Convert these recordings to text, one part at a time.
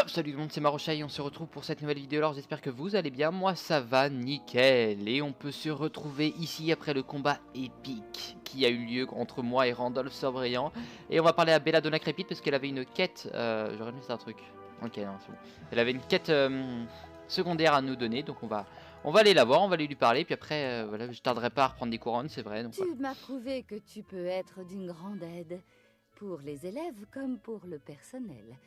Salut tout le monde, c'est Marochai et on se retrouve pour cette nouvelle vidéo. Alors j'espère que vous allez bien, moi ça va nickel. Et on peut se retrouver ici après le combat épique qui a eu lieu entre moi et Randolph Surbriant. Et on va parler à Belladonna Crépite parce qu'elle avait une quête, j'aurais dû faire un truc. Ok, non c'est bon. Elle avait une quête secondaire à nous donner, donc on va aller la voir, on va aller lui parler. Puis après, voilà, je tarderai pas à reprendre des couronnes, c'est vrai. Donc, Tu m'as prouvé que tu peux être d'une grande aide, pour les élèves comme pour le personnel.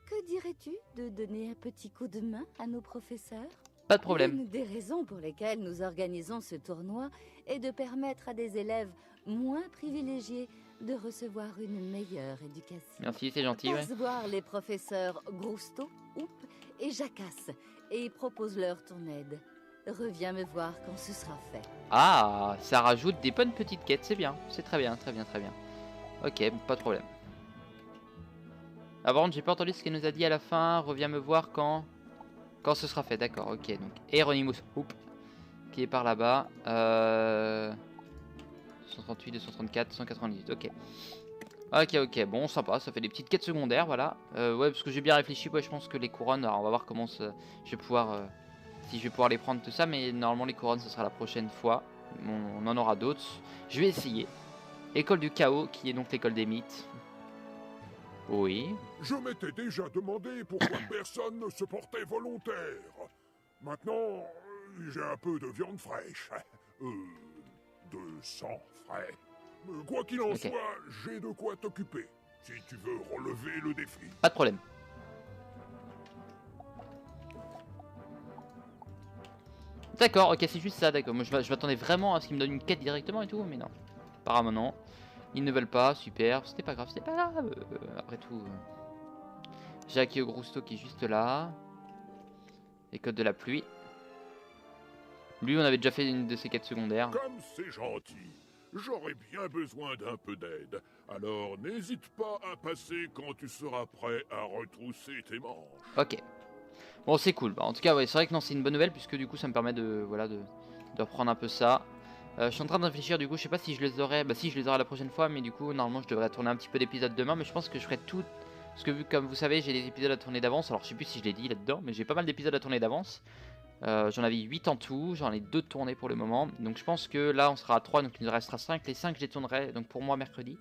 Que dirais-tu de donner un petit coup de main à nos professeurs? pas de problème. L'une des raisons pour lesquelles nous organisons ce tournoi est de permettre à des élèves moins privilégiés de recevoir une meilleure éducation. Merci, c'est gentil. Ouais. Passe voir les professeurs Grousto, Houp et Jacasse et propose-leur ton aide. Reviens me voir quand ce sera fait. Ah, ça rajoute des bonnes petites quêtes, c'est bien, c'est très bien, très bien, très bien. Ok, pas de problème. Ah, par contre, j'ai pas entendu ce qu'elle nous a dit à la fin. Reviens me voir quand ce sera fait. D'accord, ok. Donc, Hieronymus Hoop, qui est par là-bas. 138, 234, 298. Ok. Ok, ok. Bon, sympa. Ça fait des petites quêtes secondaires, voilà. Ouais, parce que j'ai bien réfléchi. Ouais, je pense que les couronnes. Alors, on va voir comment je vais pouvoir. Si je vais pouvoir les prendre, tout ça. Mais normalement, les couronnes, ce sera la prochaine fois. On en aura d'autres. Je vais essayer. École du chaos, qui est donc l'école des mythes. Oui. Je m'étais déjà demandé pourquoi personne ne se portait volontaire. Maintenant, j'ai un peu de viande fraîche. De sang frais. Quoi qu'il en soit, j'ai de quoi t'occuper. Si tu veux relever le défi. Pas de problème. D'accord, ok, c'est juste ça, d'accord. Moi, je m'attendais vraiment à ce qu'ils me donnent une quête directement et tout, mais non. Apparemment, non. Ils ne veulent pas, super. C'était pas grave, c'était pas grave. Après tout. Jacques et Grousto qui est juste là. Les codes de la pluie. Lui, on avait déjà fait une de ses quêtes secondaires. Comme c'est gentil. J'aurais bien besoin d'un peu d'aide. Alors n'hésite pas à passer quand tu seras prêt à retrousser tes manches. Ok. Bon, c'est cool. Bah, en tout cas, ouais, c'est vrai que non, c'est une bonne nouvelle puisque du coup, ça me permet de, voilà, de reprendre un peu ça. Je suis en train de réfléchir, du coup, je sais pas si je les aurai. Bah, si, je les aurai la prochaine fois, mais du coup, normalement, je devrais tourner un petit peu d'épisodes demain. Mais je pense que je ferai tout. Parce que, vu comme vous savez, j'ai des épisodes à tourner d'avance. Alors, je sais plus si je l'ai dit là-dedans, mais j'ai pas mal d'épisodes à tourner d'avance. J'en avais 8 en tout, j'en ai 2 tournés pour le moment. Donc, je pense que là, on sera à 3, donc il nous restera 5. Les 5, je les tournerai, donc pour moi, mercredi.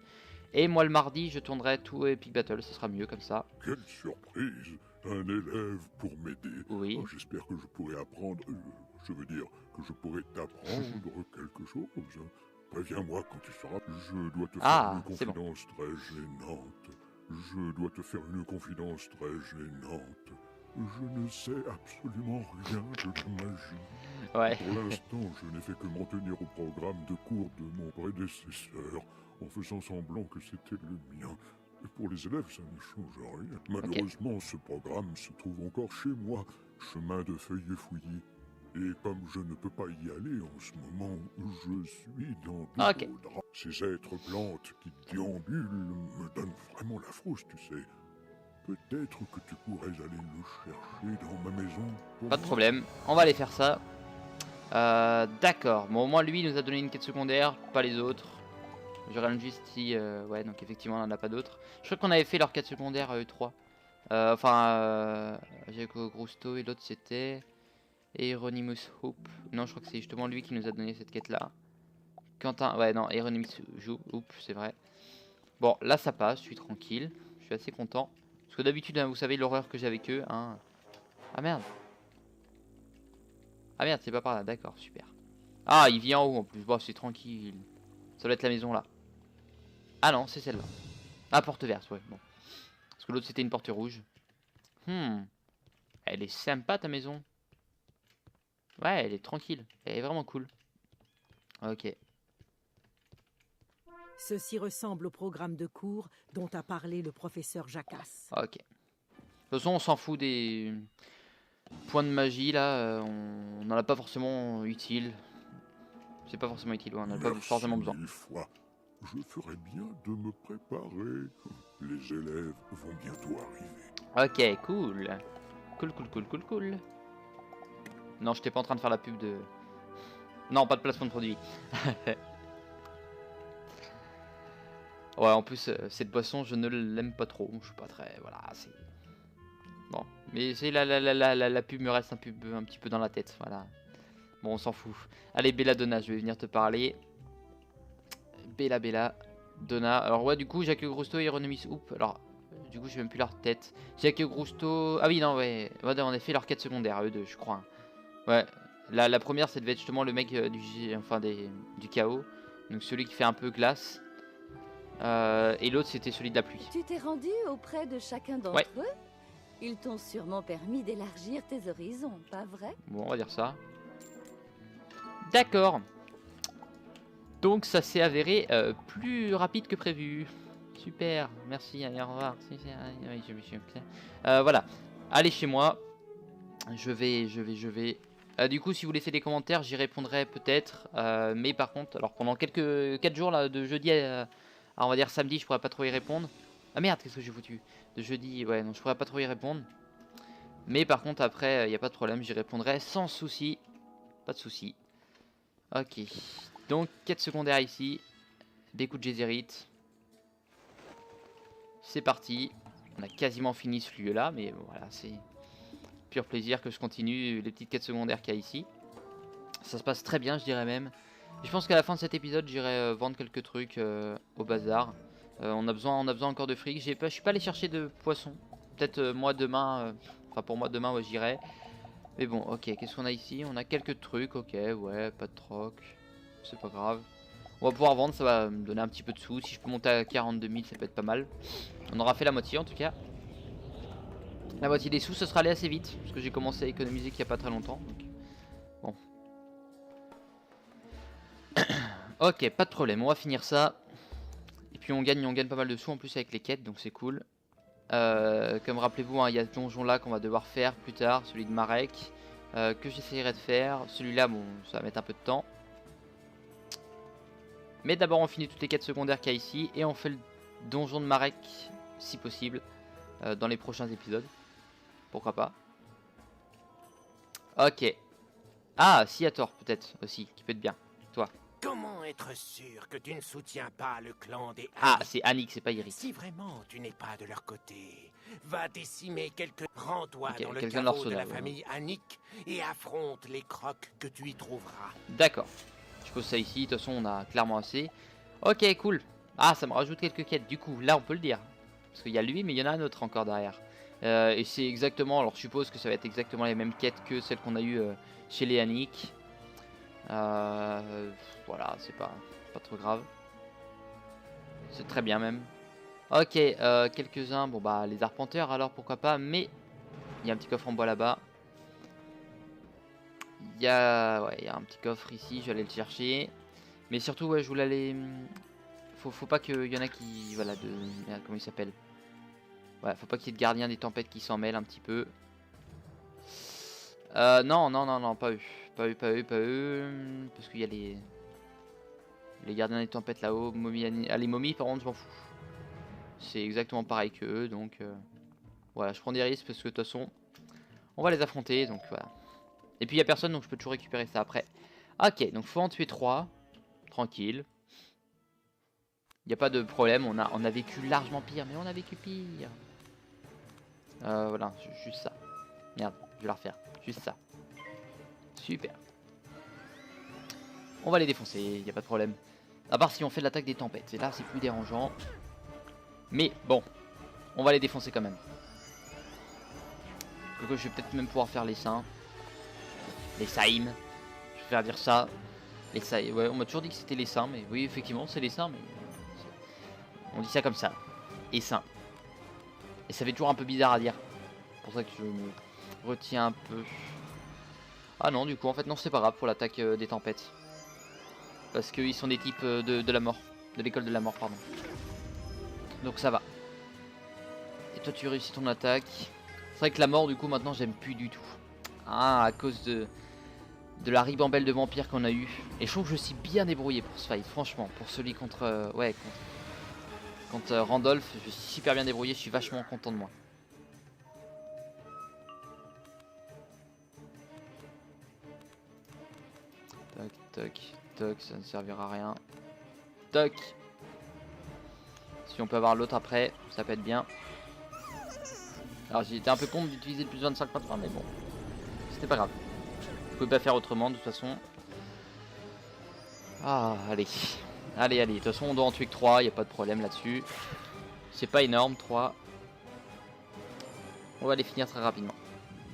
Et moi, le mardi, je tournerai tout Epic Battle, ce sera mieux comme ça. Quelle surprise! Un élève pour m'aider. Oui. Oh, j'espère que je pourrai apprendre... je veux dire que je pourrai t'apprendre quelque chose. Préviens-moi quand tu seras... Je dois te faire une confidence très gênante. Je dois te faire une confidence très gênante. Je ne sais absolument rien de la magie. Ouais. Pour l'instant, je n'ai fait que m'en tenir au programme de cours de mon prédécesseur, en faisant semblant que c'était le mien. Et pour les élèves, ça ne change rien. Malheureusement, ce programme se trouve encore chez moi, chemin de feuilles fouillées. Et comme je ne peux pas y aller en ce moment, je suis dans de beaux draps. Ces êtres plantes qui déambulent me donnent vraiment la frousse, tu sais. Peut-être que tu pourrais aller le chercher dans ma maison. Pas de problème, on va aller faire ça. D'accord, bon au moins lui il nous a donné une quête secondaire, pas les autres. Je regarde juste si... ouais donc effectivement on n'en a pas d'autres. Je crois qu'on avait fait leur quête secondaire E3. Jaco Grousto et l'autre c'était... Hieronymus Hoop. Non je crois que c'est justement lui qui nous a donné cette quête là. Quentin, ouais non, Hieronymus Hoop c'est vrai. Bon là ça passe, je suis tranquille, je suis assez content. Parce que d'habitude hein, vous savez l'horreur que j'ai avec eux. Hein. Ah merde. Ah merde, c'est pas par là, d'accord, super. Ah, il vit en haut en plus, bon, c'est tranquille. Ça doit être la maison là. Ah non, c'est celle-là. Ah, porte verte, ouais, bon. Parce que l'autre c'était une porte rouge. Elle est sympa ta maison. Ouais, elle est tranquille. Elle est vraiment cool. Ok. Ceci ressemble au programme de cours dont a parlé le professeur Jacasse. Ok. De toute façon, on s'en fout des points de magie là. On n'en a pas forcément utile. C'est pas forcément utile, on n'en a pas forcément besoin. Je ferais bien de me préparer. Les élèves vont bientôt arriver. Ok, cool. Cool. Non, j'étais pas en train de faire la pub de... Non, pas de placement de produit. Ouais, en plus, cette boisson, je ne l'aime pas trop. Je suis pas très... Voilà, c'est... Bon, mais c'est la pub me reste un petit peu dans la tête, voilà. Bon, on s'en fout. Allez, Belladonna, je vais venir te parler. Belladonna. Alors ouais, du coup, Jacques Grousto et Hieronymus Hoop. Alors, du coup, j'ai même plus leur tête. Jacques Grousto... Ah oui, non, ouais. Ouais, en effet, leur quête secondaire, eux deux, je crois. Ouais. La première, ça devait être justement le mec du chaos. Donc celui qui fait un peu glace. Et l'autre, c'était celui de la pluie. Tu t'es rendu auprès de chacun d'entre Ouais. eux? Ils t'ont sûrement permis d'élargir tes horizons, pas vrai? Bon, on va dire ça. D'accord. Donc ça s'est avéré plus rapide que prévu. Super, merci, allez, au revoir. Voilà, allez chez moi. Je vais. Du coup, si vous laissez des commentaires, j'y répondrai peut-être. Mais par contre, alors pendant 4 jours là, de jeudi à on va dire samedi, je pourrais pas trop y répondre. Ah merde, qu'est-ce que j'ai foutu? De jeudi, ouais, non, je pourrais pas trop y répondre. Mais par contre, après, il n'y a pas de problème, j'y répondrai sans souci. Pas de souci. Ok. Donc, quête secondaire ici. Des coups de Gézérite. C'est parti. On a quasiment fini ce lieu-là, mais bon, voilà, c'est pur plaisir que je continue les petites quêtes secondaires qu'il y a ici. Ça se passe très bien, je dirais même. Je pense qu'à la fin de cet épisode, j'irai vendre quelques trucs au bazar. On a besoin encore de fric. Je suis pas allé chercher de poissons. Peut-être moi demain, enfin pour moi demain, ouais, j'irai. Mais bon, ok, qu'est-ce qu'on a ici? On a quelques trucs, ok, ouais, pas de troc. C'est pas grave. On va pouvoir vendre, ça va me donner un petit peu de sous. Si je peux monter à 42 000, ça peut être pas mal. On aura fait la moitié en tout cas. La moitié des sous, ce sera allé assez vite. Parce que j'ai commencé à économiser qu'il n'y a pas très longtemps. Donc... Bon. Ok, pas de problème, on va finir ça. Et puis on gagne pas mal de sous en plus avec les quêtes, donc c'est cool. Comme rappelez-vous, hein, il y a ce donjon là qu'on va devoir faire plus tard, celui de Marek. Que j'essayerai de faire. Celui-là, bon, ça va mettre un peu de temps. Mais d'abord on finit toutes les quêtes secondaires qu'il y a ici. Et on fait le donjon de Marek, si possible, dans les prochains épisodes. Pourquoi pas. Ok. Ah, Siator peut-être aussi, qui peut être bien. Toi. Comment être sûr que tu ne soutiens pas le clan des Ah, Hannick? c'est Annick, c'est pas Iris. Si vraiment tu n'es pas de leur côté, va décimer quelques... Rends-toi Ok, dans le quelqu'un de caveau de la l'Arsenal, famille Hannick et affronte les crocs que tu y trouveras. D'accord. Je pose ça ici, de toute façon on a clairement assez. Ok, cool. Ah, ça me rajoute quelques quêtes. Du coup, là on peut le dire. Parce qu'il y a lui, mais il y en a un autre encore derrière. Et c'est exactement, alors je suppose que ça va être exactement les mêmes quêtes que celles qu'on a eues chez les Hannick. Voilà, c'est pas trop grave. C'est très bien même. Ok, quelques-uns. Bon bah les arpenteurs alors pourquoi pas. Mais il y a un petit coffre en bois là-bas. Il y a un petit coffre ici. Je vais aller le chercher. Mais surtout ouais, je voulais aller. Faut pas qu'il y en a qui voilà comment il s'appelle. Ouais, faut pas qu'il y ait de gardiens des tempêtes qui s'en mêlent un petit peu. Non, pas eux. Pas eux. Parce qu'il y a les gardiens des tempêtes là-haut. Ah, les momies, par contre, je m'en fous. C'est exactement pareil que eux, donc... voilà, je prends des risques parce que de toute façon, on va les affronter, donc voilà. Et puis il n'y a personne, donc je peux toujours récupérer ça après. Ok, donc faut en tuer 3. Tranquille. Il n'y a pas de problème, on a vécu largement pire, mais on a vécu pire. Voilà, juste ça. Merde, je vais la refaire. Juste ça. Super. On va les défoncer, il n'y a pas de problème. À part si on fait l'attaque des tempêtes. Et là, c'est plus dérangeant. Mais bon, on va les défoncer quand même. Donc, je vais peut-être même pouvoir faire les saints. Les saïms. Je vais faire dire ça. Les saïms. Ouais, on m'a toujours dit que c'était les saints. Mais oui, effectivement, c'est les saints. Mais on dit ça comme ça. Et saints. Et ça fait toujours un peu bizarre à dire. C'est pour ça que je me retiens un peu. Ah non, du coup, en fait, non, c'est pas grave pour l'attaque des tempêtes. Parce qu'ils sont des types de la mort. De l'école de la mort, pardon. Donc ça va. Et toi, tu réussis ton attaque. C'est vrai que la mort, du coup, maintenant, j'aime plus du tout. Ah, à cause de la ribambelle de vampires qu'on a eu. Et je trouve que je suis bien débrouillé pour ce fight, franchement. Pour celui contre... contre Randolph, je suis super bien débrouillé. Je suis vachement content de moi. Toc, ça ne servira à rien. Toc. Si on peut avoir l'autre après, ça peut être bien. Alors j'ai été un peu con d'utiliser le plus 25 maintenant, mais bon, c'était pas grave. Je pouvais pas faire autrement de toute façon. Ah, allez. Allez, allez. De toute façon, on doit en tuer que 3, y a pas de problème là-dessus. C'est pas énorme, 3. On va les finir très rapidement.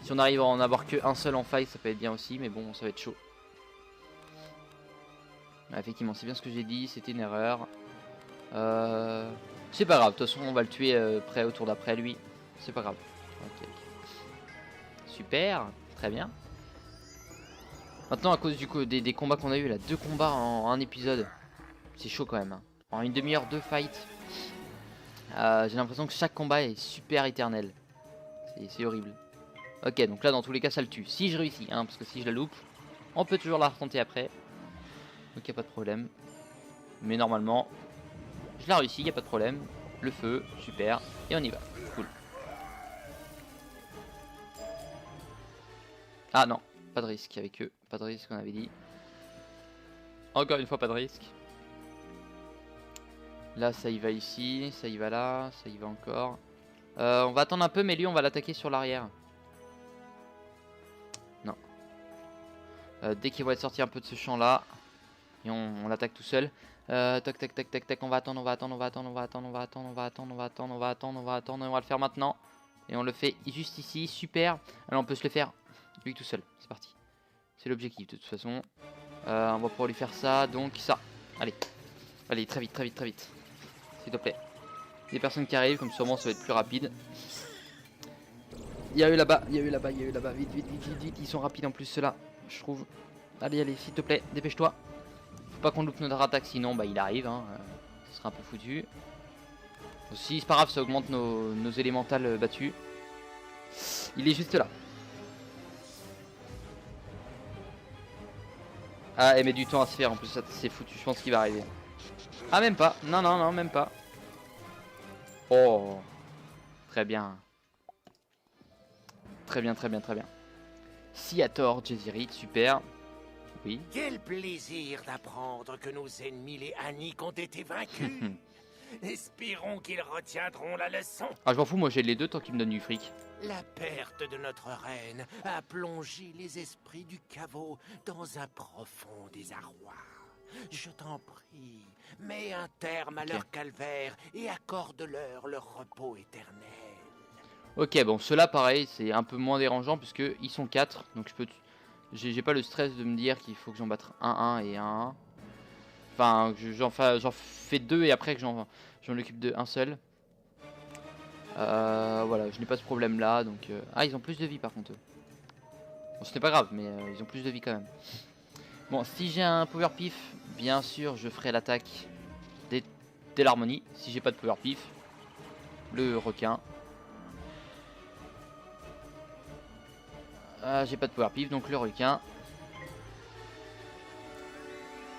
Si on arrive à en avoir que un seul en faille, ça peut être bien aussi, mais bon, ça va être chaud. Ah, effectivement, c'est bien ce que j'ai dit, c'était une erreur. C'est pas grave, de toute façon, on va le tuer près au tour d'après lui. C'est pas grave. Ok. Super, très bien. Maintenant, à cause du coup des combats qu'on a eu là, 2 combats en un épisode, c'est chaud quand même. Hein. En une demi-heure, 2 fights. J'ai l'impression que chaque combat est super éternel. C'est horrible. Ok, donc là, dans tous les cas, ça le tue. Si je réussis, hein, parce que si je la loupe, on peut toujours la retenter après. Donc, y a pas de problème. Mais normalement, je la réussis, y a pas de problème. Le feu, super. Et on y va. Cool. Ah non, pas de risque avec eux. Pas de risque, on avait dit. Encore une fois, pas de risque. Là, ça y va ici, ça y va là, ça y va encore. On va attendre un peu, mais lui, on va l'attaquer sur l'arrière. Non. Dès qu'il va être sorti un peu de ce champ-là, et on l'attaque tout seul. Tac, tac, tac, tac, tac, on va attendre, on va attendre, on va attendre, on va attendre, on va attendre, on va attendre, on va attendre, on va attendre, on va attendre, et on va le faire maintenant. Et on le fait juste ici, super. Alors, on peut se le faire lui tout seul, c'est parti. C'est l'objectif, de toute façon. On va pouvoir lui faire ça, donc ça. Allez, allez, très vite, très vite, très vite. S'il te plaît. Des personnes qui arrivent, comme sûrement ça va être plus rapide. Il y a eu là-bas, il y a eu là-bas, il y a eu là-bas. Vite, vite, vite, vite, vite. Ils sont rapides en plus ceux-là, je trouve. Allez, allez, s'il te plaît, dépêche-toi. Faut pas qu'on loupe notre attaque, sinon bah il arrive. Hein. Ce sera un peu foutu. Aussi, c'est pas grave, ça augmente nos élémentales battus. Il est juste là. Ah, elle met du temps à se faire en plus, c'est foutu. Je pense qu'il va arriver. Ah, même pas. Non, non, non, même pas. Oh, très bien. Très bien, très bien, très bien. Siator, Jésirit, super. Oui. Quel plaisir d'apprendre que nos ennemis les Hannick ont été vaincus. Espérons qu'ils retiendront la leçon. Ah, je m'en fous, moi j'ai les deux tant qu'ils me donnent du fric. La perte de notre reine a plongé les esprits du caveau dans un profond désarroi. Je t'en prie, mets un terme à leur calvaire et accorde-leur leur repos éternel. Ok, bon, ceux-là, pareil, c'est un peu moins dérangeant puisque ils sont 4. Donc je peux... J'ai pas le stress de me dire qu'il faut que j'en batte 1-1 et 1-1. Enfin, j'en fais 2 et après que j'en occupe de un seul. Voilà, je n'ai pas ce problème-là. Donc, ah, ils ont plus de vie par contre. Bon, ce n'est pas grave, mais ils ont plus de vie quand même. Bon, si j'ai un power pif, bien sûr, je ferai l'attaque dès l'harmonie. Si j'ai pas de power pif, le requin. J'ai pas de power pif, donc le requin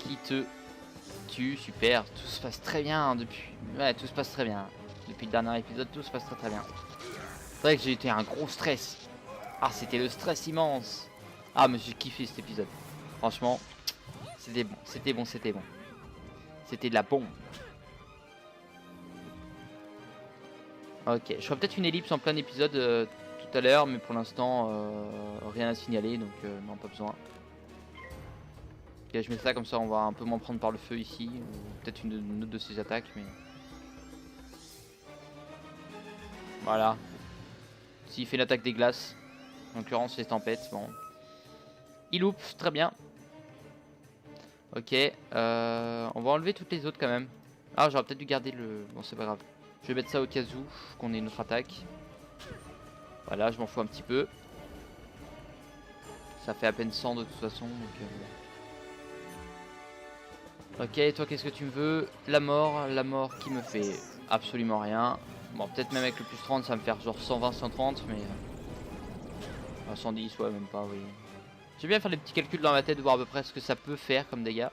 qui te tue, super. Tout se passe très bien depuis. Ouais, tout se passe très bien. Depuis le dernier épisode, tout se passe très très bien. C'est vrai que j'ai été un gros stress. Ah, c'était le stress immense. Ah, mais j'ai kiffé cet épisode. Franchement, c'était bon, c'était bon, c'était bon. C'était de la bombe. Ok, je ferai peut-être une ellipse en plein épisode tout à l'heure, mais pour l'instant, rien à signaler, donc non, pas besoin. Ok, je mets ça comme ça, on va un peu moins prendre par le feu ici. Peut-être une autre de ses attaques, mais... Voilà. S'il fait l'attaque des glaces, en l'occurrence les tempêtes, bon. Il loupe, très bien. Ok, on va enlever toutes les autres quand même. Ah, j'aurais peut-être dû garder le... Bon, c'est pas grave. Je vais mettre ça au cas où qu'on ait une autre attaque. Voilà, je m'en fous un petit peu. Ça fait à peine 100 de toute façon. Donc, ok, toi qu'est-ce que tu me veux? La mort qui me fait absolument rien. Bon, peut-être même avec le plus 30 ça va me faire genre 120, 130, mais... 110, ouais, même pas, oui. J'aime bien faire des petits calculs dans ma tête, voir à peu près ce que ça peut faire comme dégâts.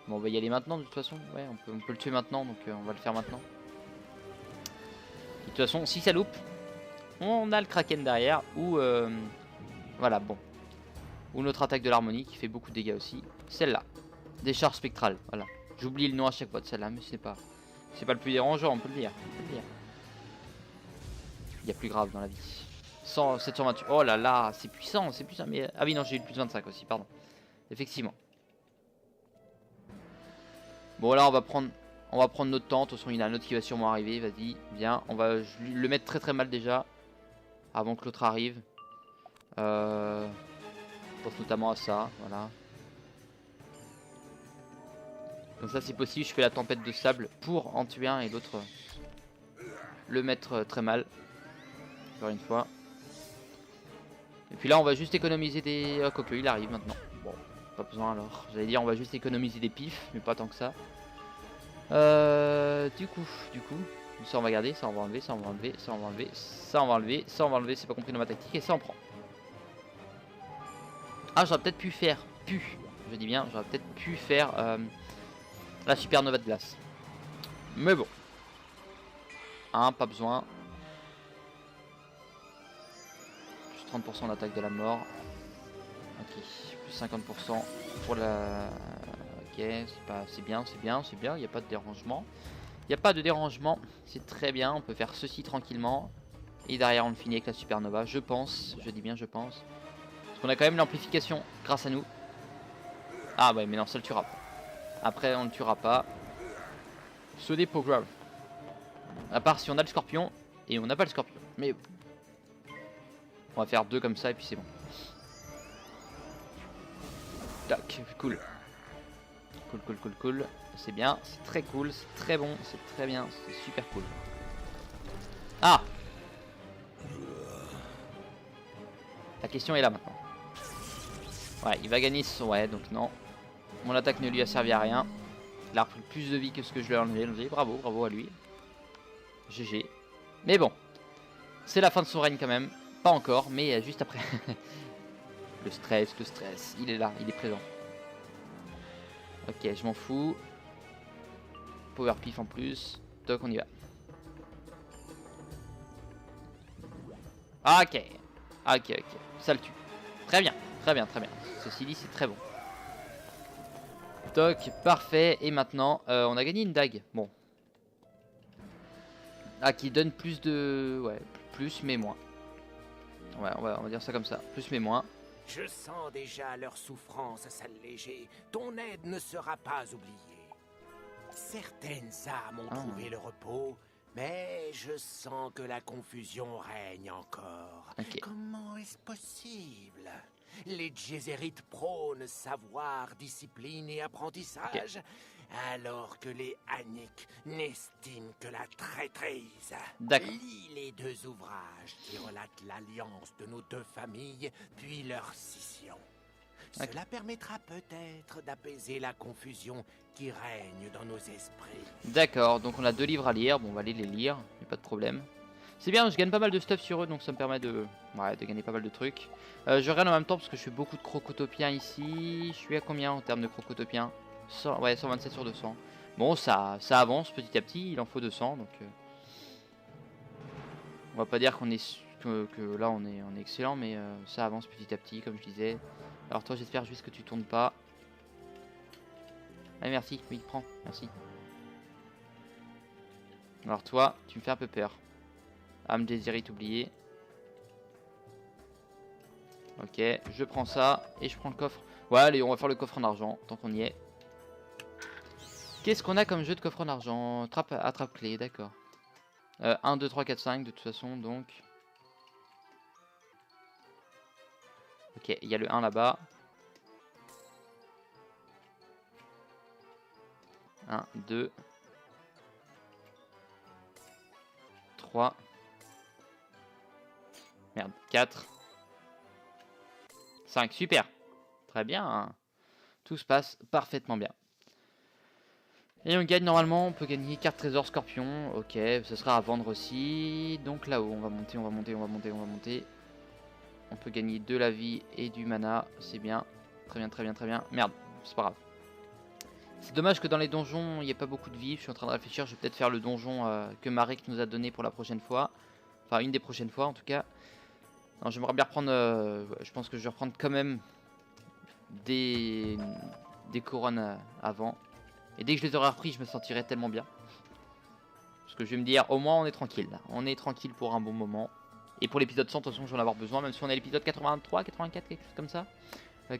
Bon, on va y aller maintenant de toute façon. Ouais, on peut le tuer maintenant, donc on va le faire maintenant. Et de toute façon, si ça loupe, on a le Kraken derrière, ou... voilà, bon. Ou notre attaque de l'harmonie qui fait beaucoup de dégâts aussi. Celle-là. Décharge spectrale, voilà. J'oublie le nom à chaque fois de celle-là, mais c'est pas le plus dérangeant, on peut le dire. y a plus grave dans la vie. 728. Oh là là, c'est puissant, c'est puissant. Mais... Ah oui, non, j'ai eu le plus 25 aussi, pardon. Effectivement. Bon, là, on va prendre notre temps. De toute façon, il y en a un autre qui va sûrement arriver. Vas-y, viens. On va le mettre très très mal déjà. Avant que l'autre arrive. Je pense notamment à ça. Voilà. Comme ça, c'est possible. Je fais la tempête de sable pour en tuer un et l'autre le mettre très mal. Encore une fois. Et puis là, on va juste économiser des... Oh, quoique, il arrive maintenant. Bon, pas besoin alors. J'allais dire, on va juste économiser des pifs, mais pas tant que ça. Du coup, ça on va garder, ça on va enlever, ça on va enlever, ça on va enlever, ça on va enlever, ça on va enlever, c'est pas compris dans ma tactique, et ça on prend. Ah, j'aurais peut-être pu faire, je dis bien, j'aurais peut-être pu faire la supernova de glace. Mais bon. Hein, pas besoin. Plus 30% d'attaque de la mort. Ok, plus 50% pour la... Ok, c'est bien, il n'y a pas de dérangement. Il n'y a pas de dérangement, c'est très bien, on peut faire ceci tranquillement. Et derrière on le finit avec la supernova, je pense, je dis bien je pense. Parce qu'on a quand même l'amplification grâce à nous. Ah ouais, mais non, ça le tuera pas. Après on le tuera pas. Ce dépôt grave. À part si on a le scorpion, et on n'a pas le scorpion. Mais on va faire 2 comme ça et puis c'est bon. Tac, cool. Cool. C'est bien, c'est très cool, c'est très bon, c'est très bien, c'est super cool. Ah! La question est là maintenant. Ouais, il va gagner son... Ouais, donc non. Mon attaque ne lui a servi à rien. Il a repris plus de vie que ce que je lui ai enlevé. Bravo à lui. GG. Mais bon. C'est la fin de son règne quand même. Pas encore, mais juste après. Le stress. Il est là, il est présent. Ok, je m'en fous. Power pif en plus. Donc on y va. Ok. Ça le tue. Très bien. Ceci dit, c'est très bon. Toc, parfait. Et maintenant, on a gagné une dague. Bon. Ah, qui donne plus de... Ouais, plus mais moins. Ouais, on va dire ça comme ça. Plus mais moins. Je sens déjà leur souffrance s'alléger. Ton aide ne sera pas oubliée. Certaines âmes ont trouvé le repos, mais je sens que la confusion règne encore. Okay. Comment est-ce possible? Les Djézérites prônent savoir, discipline et apprentissage, alors que les Hanniques n'estiment que la traîtrise. D'accord. Lis les 2 ouvrages qui relatent l'alliance de nos 2 familles, puis leur scission. Cela permettra peut-être d'apaiser la confusion qui règne dans nos esprits. D'accord, donc on a 2 livres à lire. Bon, on va aller les lire, y a pas de problème. C'est bien, je gagne pas mal de stuff sur eux, donc ça me permet de gagner pas mal de trucs. Je regarde en même temps parce que je fais beaucoup de crocotopiens ici. Je suis à combien en termes de crocotopiens? Ouais, 127 sur 200. Bon, ça avance petit à petit, il en faut 200, donc... On va pas dire qu'on est... Que là on est excellent, mais ça avance petit à petit, comme je disais. Alors toi, j'espère juste que tu tournes pas. Allez, merci, oui, prends, merci. Alors toi, tu me fais un peu peur. Âme Djézérite oublié. Ok, je prends ça et je prends le coffre. Ouais, allez, on va faire le coffre en argent, tant qu'on y est. Qu'est-ce qu'on a comme jeu de coffre en argent? Attrape-clé, d'accord. 1, 2, 3, 4, 5 de toute façon, donc. Ok, il y a le 1 là-bas. 1, 2, 3. Merde, 4. 5, super. Très bien. Tout se passe parfaitement bien. Et on gagne normalement, on peut gagner carte trésor scorpion. Ok, ce sera à vendre aussi. Donc là-haut, on va monter. On peut gagner de la vie et du mana, c'est bien. Très bien. Merde, c'est pas grave. C'est dommage que dans les donjons, il n'y ait pas beaucoup de vie. Je suis en train de réfléchir, je vais peut-être faire le donjon que Marek nous a donné pour la prochaine fois. Enfin, une des prochaines fois en tout cas. Non, j'aimerais bien reprendre... je pense que je vais reprendre quand même des couronnes avant. Et dès que je les aurai repris, je me sentirai tellement bien. Parce que je vais me dire, au moins on est tranquille. Là. On est tranquille pour un bon moment. Et pour l'épisode 100, de toute façon, j'en ai avoir besoin, même si on est à l'épisode 83, 84, quelque chose comme ça.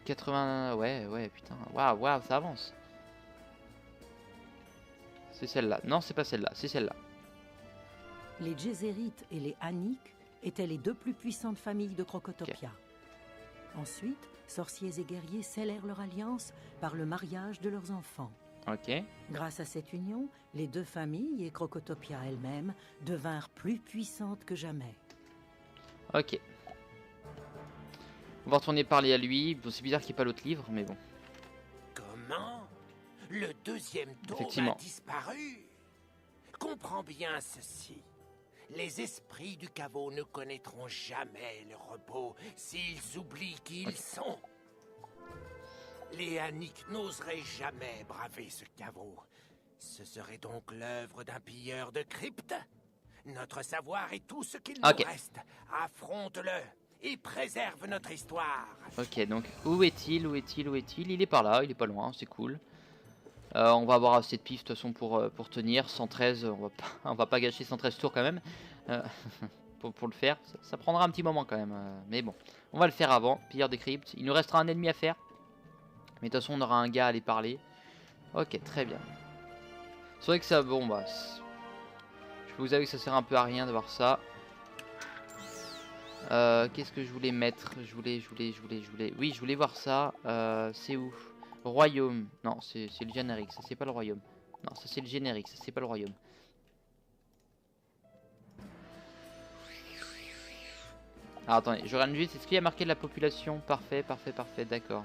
80... Ouais, putain. Waouh, ça avance. C'est celle-là. Non, c'est pas celle-là, c'est celle-là. Les Djézérites et les Hanniques étaient les deux plus puissantes familles de Crocotopia. Okay. Ensuite, sorciers et guerriers scellèrent leur alliance par le mariage de leurs enfants. Ok. Grâce à cette union, les deux familles et Crocotopia elle-même devinrent plus puissantes que jamais. Ok. On va retourner parler à lui. Bon, c'est bizarre qu'il n'y ait pas l'autre livre, mais bon. Comment? Le deuxième tome Effectivement. a disparu. Comprends bien ceci. Les esprits du caveau ne connaîtront jamais le repos s'ils oublient qui ils sont. Les Hanniques n'oseraient jamais braver ce caveau. Ce serait donc l'œuvre d'un pilleur de crypte. Notre savoir est tout ce qu'il nous reste. Affronte-le et préserve notre histoire. Ok, donc où est-il? Il est par là, il est pas loin, c'est cool. On va avoir assez de pif de toute façon pour tenir. 113, on va pas gâcher 113 tours quand même. pour le faire, ça prendra un petit moment quand même. Mais bon, on va le faire avant. Pilleur des cryptes. Il nous restera un ennemi à faire. Mais de toute façon, on aura un gars à aller parler. Ok, très bien. C'est vrai que ça, bon bah... Je peux vous avouer que ça sert un peu à rien d'avoir ça. Qu'est-ce que je voulais mettre? Je voulais... Oui, je voulais voir ça. C'est où? Royaume. Non, c'est le générique, ça c'est pas le royaume. Non, ça c'est le générique, ça c'est pas le royaume. Alors attendez, je regarde juste, est-ce qu'il y a marqué la population? Parfait, d'accord.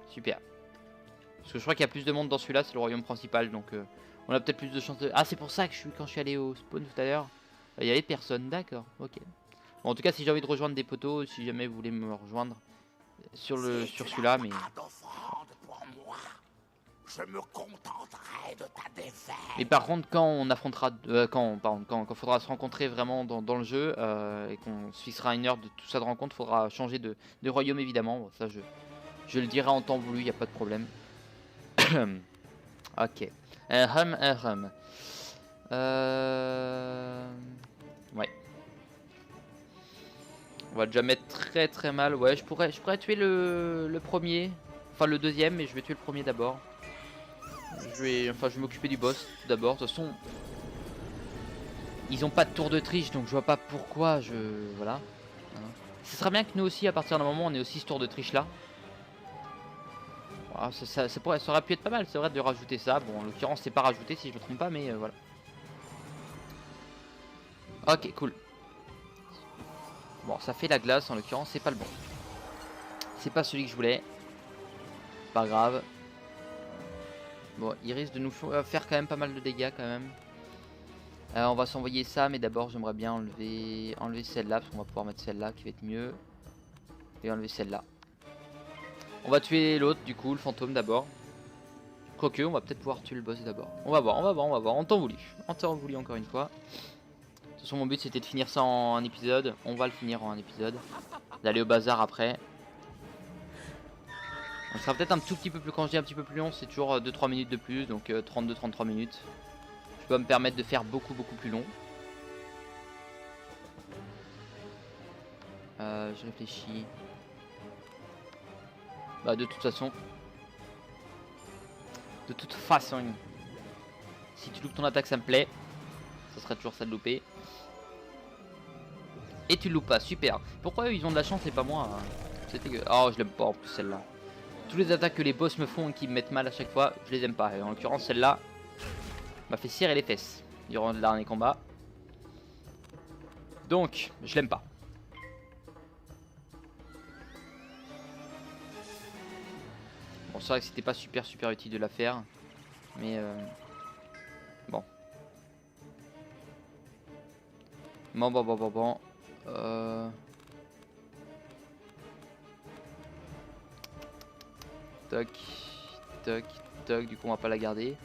Super. Parce que je crois qu'il y a plus de monde dans celui-là, c'est le royaume principal, donc on a peut-être plus de chances de... Ah, c'est pour ça que quand je suis allé au spawn tout à l'heure, il y avait personne, d'accord, ok. Bon, en tout cas, si j'ai envie de rejoindre des poteaux, si jamais vous voulez me rejoindre sur celui-là, mais... Je me contenterai de ta défaite. Mais par contre, quand on affrontera, quand faudra se rencontrer vraiment dans le jeu et qu'on se fixera une heure de tout ça de rencontre, faudra changer de royaume évidemment. Bon, ça, je le dirai en temps voulu, y a pas de problème. Ok. Ouais. On va déjà mettre très mal. Ouais, je pourrais tuer le premier, enfin le deuxième, mais je vais tuer le premier d'abord. Je vais m'occuper du boss tout d'abord. De toute façon, ils ont pas de tour de triche, donc je vois pas pourquoi voilà. Ce serait bien que nous aussi, à partir d'un moment, on ait aussi ce tour de triche là. Voilà, ça aurait pu être pas mal, c'est vrai de rajouter ça. Bon, en l'occurrence, c'est pas rajouté si je me trompe pas, mais voilà. Ok, cool. Bon, ça fait la glace, en l'occurrence, c'est pas le bon. C'est pas celui que je voulais. Pas grave. Bon, il risque de nous faire quand même pas mal de dégâts quand même. On va s'envoyer ça, mais d'abord j'aimerais bien enlever celle-là, parce qu'on va pouvoir mettre celle-là qui va être mieux. Et enlever celle-là. On va tuer l'autre du coup, le fantôme d'abord. Quoique, on va peut-être pouvoir tuer le boss d'abord. On va voir, en temps voulu. En temps voulu encore une fois. De toute façon mon but c'était de finir ça en un épisode. On va le finir en un épisode. D'aller au bazar après. Ça sera peut-être un tout petit peu plus, quand je dis un petit peu plus long, c'est toujours 2-3 minutes de plus, donc 32-33 minutes. Je peux me permettre de faire beaucoup plus long. Je réfléchis. Bah de toute façon, si tu loupes ton attaque ça me plaît. Ça sera toujours ça de louper. Et tu le loupes pas, super. Pourquoi eux ils ont de la chance et pas moi hein? C'était que... Oh je l'aime pas en plus celle-là. Tous les attaques que les boss me font et qui me mettent mal à chaque fois, je les aime pas. Et en l'occurrence, celle-là m'a fait serrer les fesses durant le dernier combat. Donc, je l'aime pas. Bon, c'est vrai que c'était pas super utile de la faire. Mais bon. Bon. Toc, du coup on va pas la garder.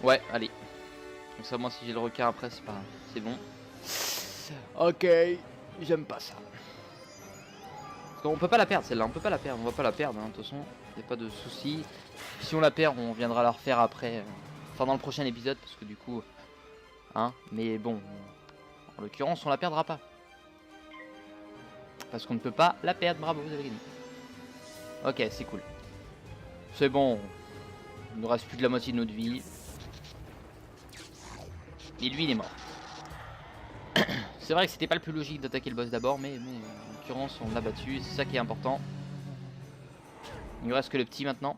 Ouais, allez. Donc ça, moi si j'ai le requin après c'est pas... c'est bon. Ok, j'aime pas ça. Parce On peut pas la perdre celle-là, on peut pas la perdre, on va pas la perdre, hein, de toute façon, y a pas de souci. Si on la perd, on viendra la refaire après, enfin dans le prochain épisode, parce que du coup, hein, mais bon, en l'occurrence, on la perdra pas. Parce qu'on ne peut pas la perdre, bravo, vous avez gagné. Ok, c'est cool. C'est bon, il nous reste plus de la moitié de notre vie. Et lui, il est mort. C'est vrai que c'était pas le plus logique d'attaquer le boss d'abord, mais en l'occurrence, on l'a battu, c'est ça qui est important. Il ne reste que le petit maintenant.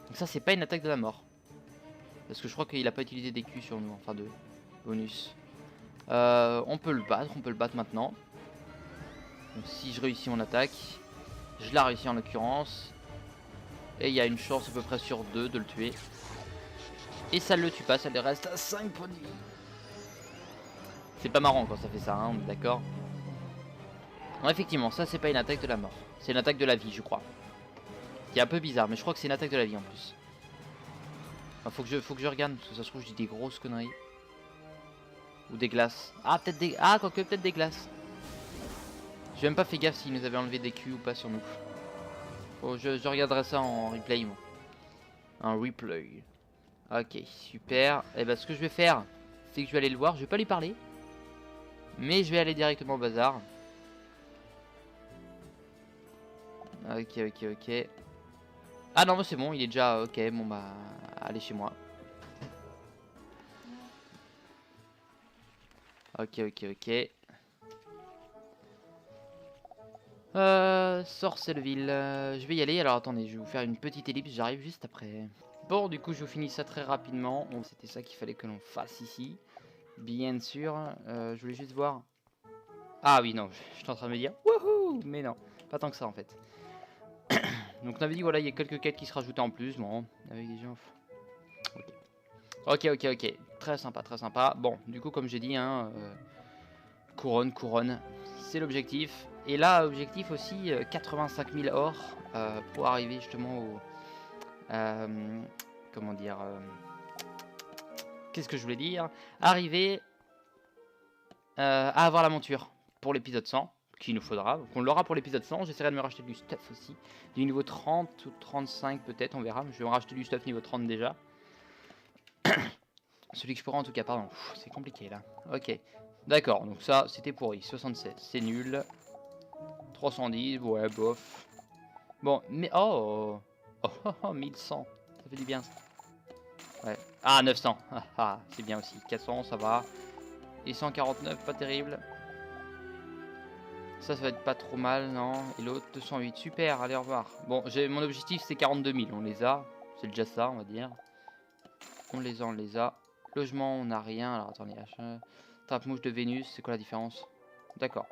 Donc ça, c'est pas une attaque de la mort. Parce que je crois qu'il a pas utilisé des Q sur nous, enfin de bonus. On peut le battre maintenant. Donc si je réussis mon attaque, je la réussis en l'occurrence. Et il y a une chance à peu près sur 2 de le tuer. Et ça le tue pas, ça lui reste à 5 points de vie. C'est pas marrant quand ça fait ça, hein, on est d'accord. Effectivement, ça c'est pas une attaque de la mort. C'est une attaque de la vie, je crois. Qui est un peu bizarre, mais je crois que c'est une attaque de la vie en plus. Enfin, faut que je regarde, parce que ça se trouve je dis des grosses conneries. Ou des glaces. Ah, peut-être des... Ah, quoique, peut-être des glaces. J'ai même pas fait gaffe s'ils nous avaient enlevé des Q ou pas sur nous. Oh, je regarderai ça en replay, moi. Un replay. Ok, super. Et bah, ce que je vais faire, c'est que je vais aller le voir. Je vais pas lui parler. Mais je vais aller directement au bazar. Ok. Ah non, mais c'est bon, il est déjà... Ok, bon bah... Allez chez moi. Ok. Sorcelleville. Je vais y aller. Alors attendez, je vais vous faire une petite ellipse. J'arrive juste après. Bon, du coup, je vous finis ça très rapidement. Bon, c'était ça qu'il fallait que l'on fasse ici. Bien sûr. Je voulais juste voir. Ah oui, non, je suis en train de me dire. Wouhou! Mais non, pas tant que ça en fait. Donc on avait dit, voilà, il y a quelques quêtes qui se rajoutaient en plus. Bon, avec des gens. Ok. Très sympa. Bon, du coup, comme j'ai dit, hein, couronne. C'est l'objectif. Et là, objectif aussi, 85 000 or pour arriver justement au... comment dire... Qu'est-ce que je voulais dire? Arriver à avoir la monture pour l'épisode 100, qu'il nous faudra. Donc on l'aura pour l'épisode 100. J'essaierai de me racheter du stuff aussi. Du niveau 30 ou 35 peut-être, on verra. Je vais me racheter du stuff niveau 30 déjà. Celui que je pourrai en tout cas, pardon. C'est compliqué là. Ok. D'accord, donc ça c'était pourri. 67, c'est nul. 310, ouais, bof. Bon, mais oh 1100, ça fait du bien. Ouais. Ah, 900, c'est bien aussi. 400, ça va. Et 149, pas terrible. Ça va être pas trop mal, non. Et l'autre, 208, super, allez, au revoir. Bon, mon objectif, c'est 42 000, on les a. C'est déjà ça, on va dire. On les a. Logement, on n'a rien. Alors, attendez, achat. Trappe-mouche de Vénus, c'est quoi la différence? D'accord.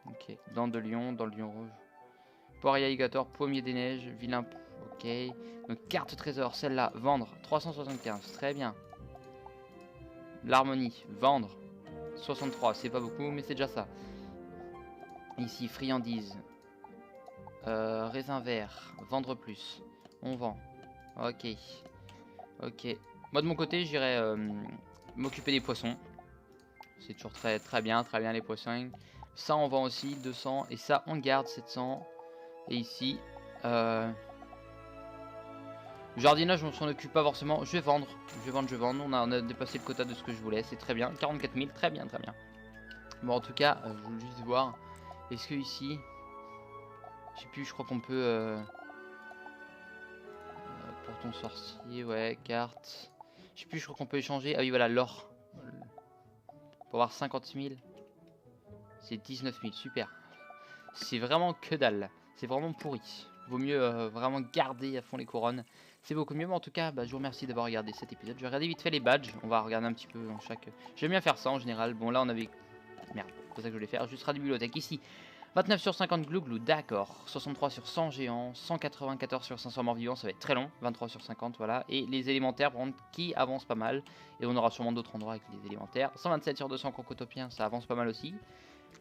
Ok, dans le lion rouge. Poirier alligator, pommier des neiges, vilain. Ok. Donc carte trésor, celle-là, vendre. 375, très bien. L'harmonie, vendre. 63, c'est pas beaucoup, mais c'est déjà ça. Ici, friandise. Raisin vert, vendre plus. On vend. Ok. Moi de mon côté, j'irai m'occuper des poissons. C'est toujours très bien les poissons. Ça on vend aussi, 200. Et ça on garde, 700. Et ici, jardinage on s'en occupe pas forcément. Je vais vendre. On a dépassé le quota de ce que je voulais. C'est très bien, 44 000, très bien. Bon en tout cas, je voulais juste voir. Est-ce que ici, je sais plus, je crois qu'on peut... pour ton sorcier, ouais, carte. Je sais plus, je crois qu'on peut échanger. Ah oui voilà, l'or. Pour avoir 50 000. C'est 19 000, super. C'est vraiment que dalle. C'est vraiment pourri. Vaut mieux vraiment garder à fond les couronnes. C'est beaucoup mieux. Mais en tout cas, je vous remercie d'avoir regardé cet épisode. Je vais regarder vite fait les badges. On va regarder un petit peu dans chaque... J'aime bien faire ça en général. Bon, là, on avait... Merde, c'est pas ça que je voulais faire. Juste la bibliothèque ici. 29 sur 50 glouglou, d'accord. 63 sur 100 géants. 194 sur 500 morts vivants, ça va être très long. 23 sur 50, voilà. Et les élémentaires, par contre, qui avancent pas mal. Et on aura sûrement d'autres endroits avec les élémentaires. 127 sur 200 crocotopiens, ça avance pas mal aussi.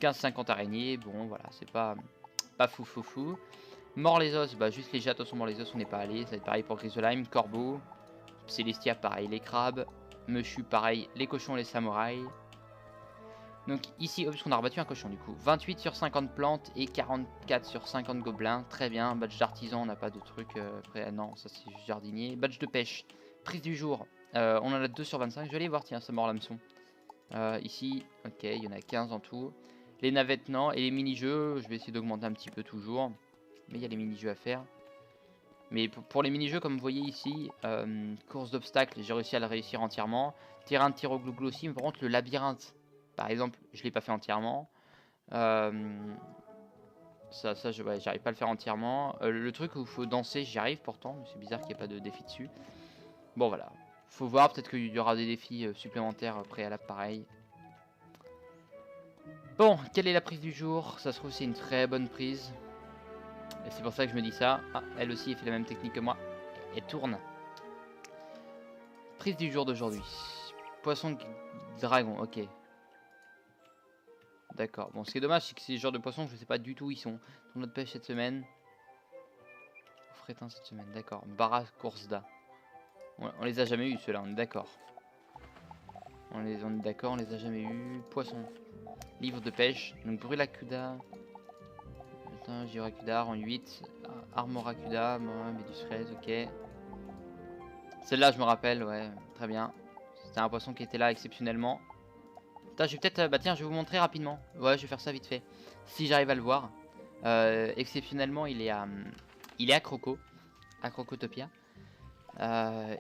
15-50 araignées, bon, voilà, c'est pas fou. Mort les os, juste les jets, attention, mort les os, on n'est pas allé. Ça va être pareil pour Grisolheim, corbeau. Célestia, pareil, les crabes. Mechu, pareil, les cochons, les samouraïs. Donc ici, parce qu'on a rebattu un cochon du coup. 28 sur 50 plantes et 44 sur 50 gobelins. Très bien. Badge d'artisan, on n'a pas de truc. Après, non, ça c'est jardinier. Badge de pêche. Prise du jour. On en a 2 sur 25. Je vais aller voir, tiens, ça mord l'hameçon. Ici, ok, il y en a 15 en tout. Les navettes, non. Et les mini-jeux, je vais essayer d'augmenter un petit peu toujours. Mais il y a les mini-jeux à faire. Mais pour les mini-jeux, comme vous voyez ici, course d'obstacles, j'ai réussi à le réussir entièrement. Terrain de tir au glouglou aussi. Mais par contre, le labyrinthe, par exemple, je ne l'ai pas fait entièrement. Ça j'arrive pas à le faire entièrement. Le truc où il faut danser, j'y arrive pourtant. C'est bizarre qu'il n'y ait pas de défi dessus. Bon, voilà. Faut voir, peut-être qu'il y aura des défis supplémentaires préalables pareil. Bon, quelle est la prise du jour? Ça se trouve, c'est une très bonne prise. Et c'est pour ça que je me dis ça. Ah, elle aussi, elle fait la même technique que moi. Elle tourne. Prise du jour d'aujourd'hui. Poisson dragon, ok. D'accord. Bon, ce qui est dommage, c'est que ces genres de poissons, je ne sais pas du tout où ils sont. Dans notre pêche cette semaine. Frétin cette semaine, d'accord. Barracuda. On les a jamais eu ceux-là, on est d'accord. On est d'accord, on les a jamais eu. Poisson. Livre de pêche. Donc Brulacuda. Gyracuda en 8. Armoracuda. Méduse fraise, ok. Celle-là, je me rappelle, ouais, très bien. C'était un poisson qui était là exceptionnellement. Putain, je vais peut-être. Bah tiens, je vais vous montrer rapidement. Ouais, je vais faire ça vite fait. Si j'arrive à le voir. Exceptionnellement, il est à Croco. À Crocotopia.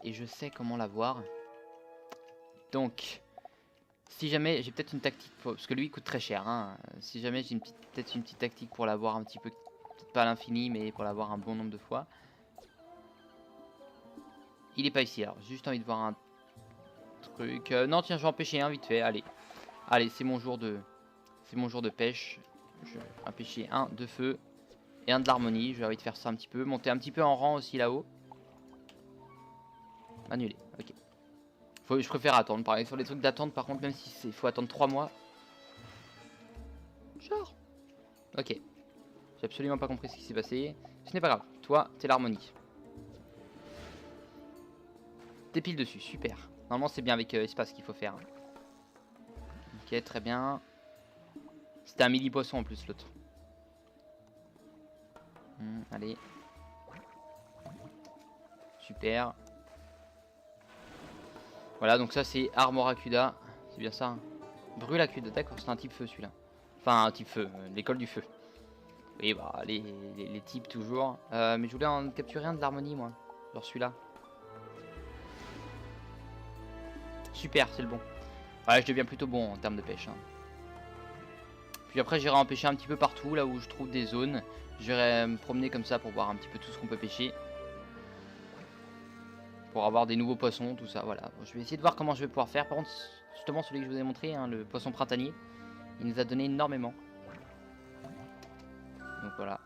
Et je sais comment la voir. Donc, si jamais j'ai peut-être une tactique, parce que lui il coûte très cher. Hein, si jamais j'ai peut-être une petite tactique pour l'avoir un petit peu, peut-être pas à l'infini, mais pour l'avoir un bon nombre de fois. Il est pas ici alors. J'ai juste envie de voir un truc. Non, tiens, je vais en pêcher un vite fait. Allez, c'est mon jour de pêche. Je vais en pêcher un de feu et un de l'harmonie. Je vais envie de faire ça un petit peu, monter un petit peu en rang aussi là-haut. Annulé, ok. Je préfère attendre. Pareil, sur les trucs d'attente, par contre, même si il faut attendre 3 mois. Genre. Ok. J'ai absolument pas compris ce qui s'est passé. Ce n'est pas grave. Toi, t'es l'harmonie. T'es pile dessus, super. Normalement, c'est bien avec espace qu'il faut faire. Ok, très bien. C'était un mini poisson en plus, l'autre. Allez. Super. Voilà, donc ça c'est Armoracuda. C'est bien ça. Hein. Brulacuda, d'accord, c'est un type feu celui-là. Enfin, un type feu, l'école du feu. Oui, bah, les types toujours. Mais je voulais en capturer un de l'harmonie, moi. Genre celui-là. Super, c'est le bon. Ouais, je deviens plutôt bon en termes de pêche. Hein. Puis après, j'irai en pêcher un petit peu partout, là où je trouve des zones. J'irai me promener comme ça pour voir un petit peu tout ce qu'on peut pêcher. Pour avoir des nouveaux poissons, tout ça, voilà. Bon, je vais essayer de voir comment je vais pouvoir faire. Par contre, justement, celui que je vous ai montré, hein, le poisson printanier, il nous a donné énormément. Donc voilà.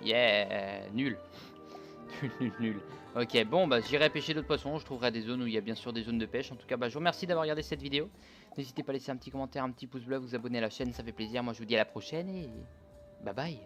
Yeah, nul. Nul. Ok, bon, bah j'irai pêcher d'autres poissons. Je trouverai des zones où il y a bien sûr des zones de pêche. En tout cas, bah, je vous remercie d'avoir regardé cette vidéo. N'hésitez pas à laisser un petit commentaire, un petit pouce bleu, vous abonner à la chaîne, ça fait plaisir. Moi, je vous dis à la prochaine et bye bye.